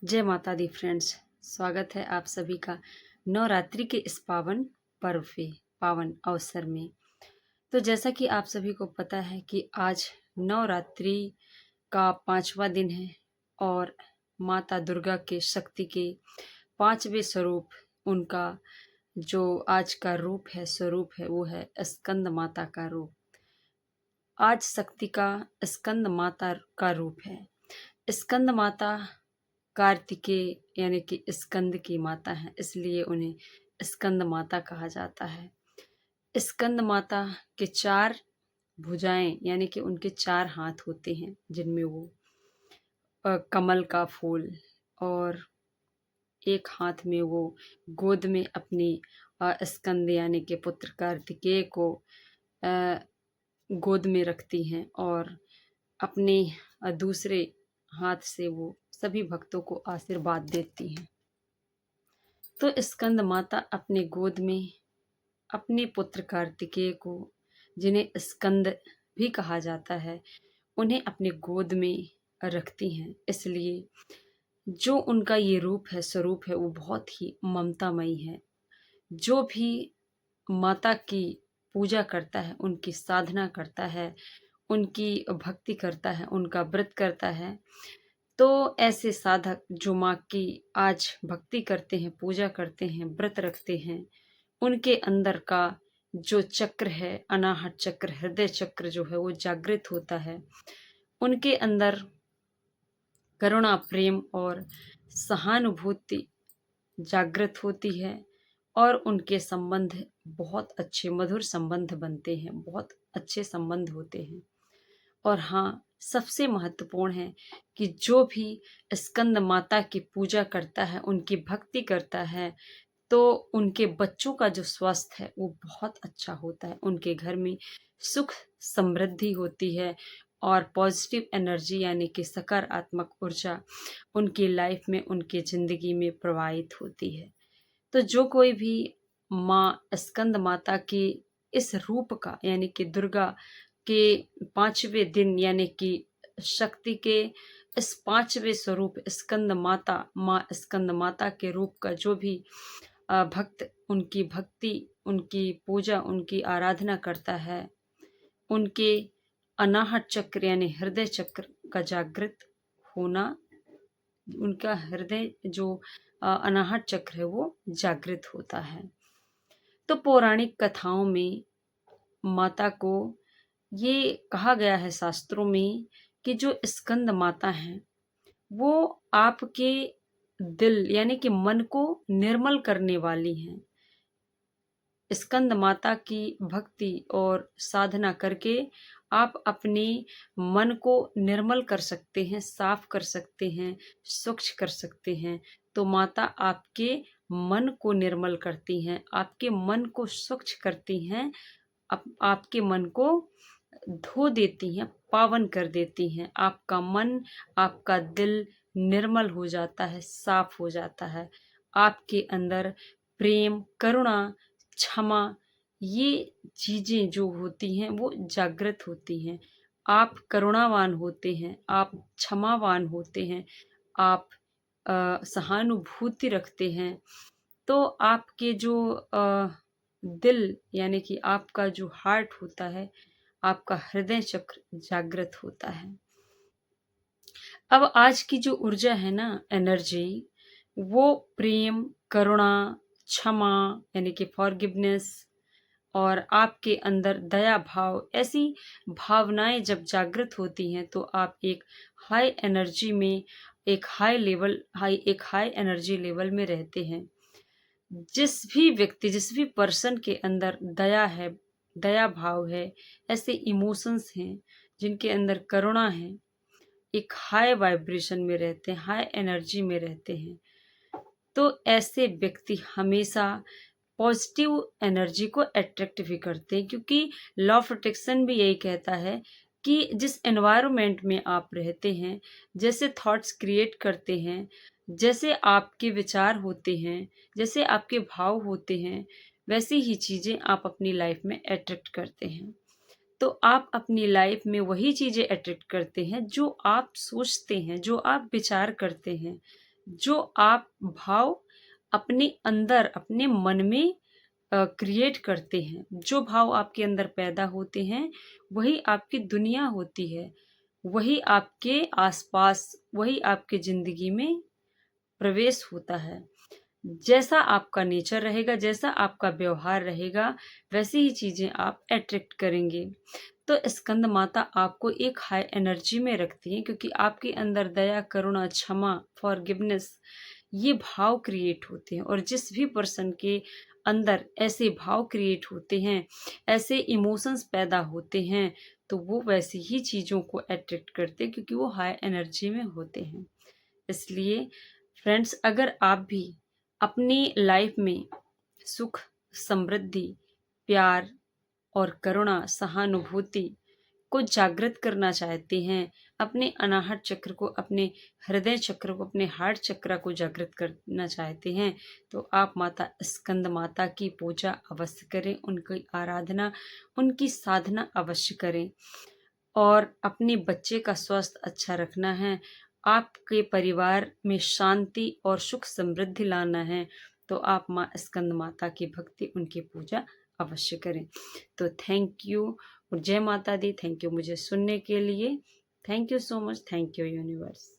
जय माता दी फ्रेंड्स। स्वागत है आप सभी का नवरात्रि के इस पावन पर्व पे, पावन अवसर में। तो जैसा कि आप सभी को पता है कि आज नवरात्रि का 5वां दिन है और माता दुर्गा के शक्ति के 5वें स्वरूप, उनका जो आज का रूप है, स्वरूप है, वो है स्कंद माता का रूप। आज शक्ति का स्कंद माता का रूप है। स्कंद माता कार्तिकेय यानी कि स्कंद की माता है, इसलिए उन्हें स्कंद माता कहा जाता है। स्कंद माता के 4 भुजाएं यानी कि उनके 4 हाथ होते हैं, जिनमें वो कमल का फूल, और एक हाथ में वो गोद में अपनी स्कंद यानी कि पुत्र कार्तिकेय को अ, गोद में रखती हैं, और अपने दूसरे हाथ से वो सभी भक्तों को आशीर्वाद देती हैं। तो स्कंद माता अपने गोद में अपने पुत्र कार्तिकेय को, जिन्हें स्कंद भी कहा जाता है, उन्हें अपने गोद में रखती हैं। इसलिए जो उनका ये रूप है, स्वरूप है, वो बहुत ही ममतामयी है। जो भी माता की पूजा करता है, उनकी साधना करता है, उनकी भक्ति करता है, उनका व्रत करता है, तो ऐसे साधक जो माँ की आज भक्ति करते हैं, पूजा करते हैं, व्रत रखते हैं, उनके अंदर का जो चक्र है, अनाहत चक्र, हृदय चक्र जो है, वो जागृत होता है। उनके अंदर करुणा, प्रेम और सहानुभूति जागृत होती है, और उनके संबंध बहुत अच्छे, मधुर संबंध बनते हैं, बहुत अच्छे संबंध होते हैं। और हाँ, सबसे महत्वपूर्ण है कि जो भी स्कंद माता की पूजा करता है, उनकी भक्ति करता है, तो उनके बच्चों का जो स्वास्थ्य है वो बहुत अच्छा होता है। उनके घर में सुख समृद्धि होती है, और पॉजिटिव एनर्जी यानी कि सकारात्मक ऊर्जा उनकी लाइफ में, उनकी ज़िंदगी में प्रवाहित होती है। तो जो कोई भी माँ स्कंद माता के इस रूप का यानी कि दुर्गा के 5वें दिन यानी कि शक्ति के इस 5वें स्वरूप स्कंद माता, माँ स्कंद माता के रूप का जो भी भक्त उनकी भक्ति, उनकी पूजा, उनकी आराधना करता है, उनके अनाहत चक्र यानी हृदय चक्र का जागृत होना, उनका हृदय जो अनाहत चक्र है वो जागृत होता है। तो पौराणिक कथाओं में माता को ये कहा गया है शास्त्रों में कि जो स्कंद माता हैं, वो आपके दिल यानी कि मन को निर्मल करने वाली हैं। स्कंद माता की भक्ति और साधना करके आप अपने मन को निर्मल कर सकते हैं, साफ कर सकते हैं, स्वच्छ कर सकते हैं। तो माता आपके मन को निर्मल करती हैं, आपके मन को स्वच्छ करती हैं, आपके मन को धो देती हैं, पावन कर देती हैं। आपका मन, आपका दिल निर्मल हो जाता है, साफ हो जाता है। आपके अंदर प्रेम, करुणा, क्षमा, ये चीज़ें जो होती हैं वो जागृत होती हैं। आप करुणावान होते हैं, आप क्षमावान होते हैं, आप सहानुभूति रखते हैं। तो आपके जो दिल यानी कि आपका जो हार्ट होता है, आपका हृदय चक्र जागृत होता है। अब आज की जो ऊर्जा है ना, एनर्जी, वो प्रेम, करुणा, क्षमा यानी कि फॉरगिवनेस, और आपके अंदर दया भाव, ऐसी भावनाएं जब जागृत होती हैं, तो आप एक हाई एनर्जी में, एक हाई एनर्जी लेवल में रहते हैं। जिस भी व्यक्ति, जिस भी पर्सन के अंदर दया है, दया भाव है, ऐसे इमोशंस हैं, जिनके अंदर करुणा है, एक हाई वाइब्रेशन में रहते हैं, हाई एनर्जी में रहते हैं, तो ऐसे व्यक्ति हमेशा पॉजिटिव एनर्जी को अट्रैक्ट भी करते हैं। क्योंकि लॉ ऑफ अट्रैक्शन भी यही कहता है कि जिस एनवायरनमेंट में आप रहते हैं, जैसे थॉट्स क्रिएट करते हैं, जैसे आपके विचार होते हैं, जैसे आपके भाव होते हैं, वैसी ही चीज़ें आप अपनी लाइफ में अट्रैक्ट करते हैं। तो आप अपनी लाइफ में वही चीज़ें अट्रैक्ट करते हैं जो आप सोचते हैं, जो आप विचार करते हैं, जो आप भाव अपने अंदर अपने मन में क्रिएट करते हैं, जो भाव आपके अंदर पैदा होते हैं वही आपकी दुनिया होती है, वही आपके आसपास, वही आपके ज़िंदगी में प्रवेश होता है। जैसा आपका नेचर रहेगा, जैसा आपका व्यवहार रहेगा, वैसी ही चीज़ें आप अट्रैक्ट करेंगे। तो स्कंद माता आपको एक हाई एनर्जी में रखती हैं, क्योंकि आपके अंदर दया, करुणा, क्षमा, फॉरगिवनेस ये भाव क्रिएट होते हैं। और जिस भी पर्सन के अंदर ऐसे भाव क्रिएट होते हैं, ऐसे इमोशंस पैदा होते हैं, तो वो वैसी ही चीज़ों को अट्रैक्ट करते हैं, क्योंकि वो हाई एनर्जी में होते हैं। इसलिए फ्रेंड्स, अगर आप भी अपनी लाइफ में सुख, समृद्धि, प्यार और करुणा, सहानुभूति को जागृत करना चाहते हैं, अपने अनाहत चक्र को, अपने हृदय चक्र को, अपने हार्ट चक्र को जागृत करना चाहते हैं, तो आप माता स्कंद माता की पूजा अवश्य करें, उनकी आराधना, उनकी साधना अवश्य करें। और अपने बच्चे का स्वास्थ्य अच्छा रखना है, आपके परिवार में शांति और सुख समृद्धि लाना है, तो आप माँ स्कंद माता की भक्ति, उनकी पूजा अवश्य करें। तो थैंक यू और जय माता दी। थैंक यू मुझे सुनने के लिए। Thank you so much. Thank you universe.